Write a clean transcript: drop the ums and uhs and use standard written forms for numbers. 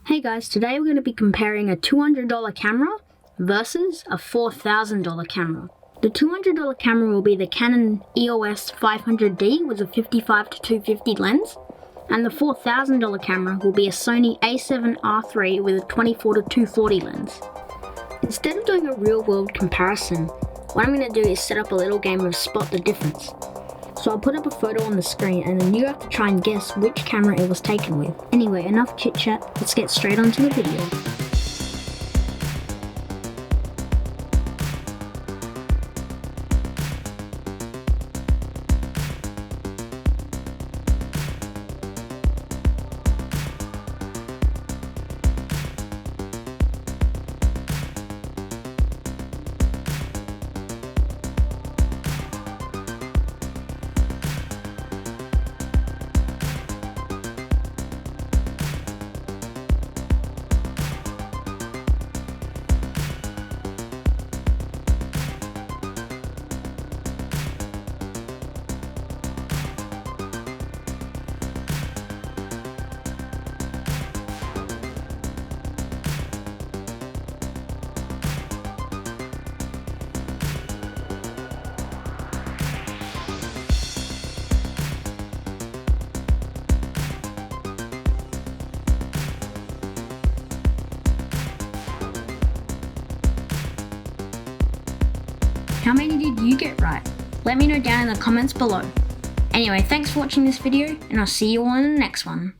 Hey guys, today we're going to be comparing a $200 camera versus a $4,000 camera. The $200 camera will be the Canon EOS 500D with a 55 to 250 lens, and the $4,000 camera will be a Sony A7R III with a 24 to 240 lens. Instead of doing a real world comparison, what I'm going to do is set up a little game of spot the difference. So I'll put up a photo on the screen and then you have to try and guess which camera it was taken with. Anyway, enough chit chat, let's get straight onto the video. How many did you get right? Let me know down in the comments below. Anyway, thanks for watching this video, and I'll see you all in the next one.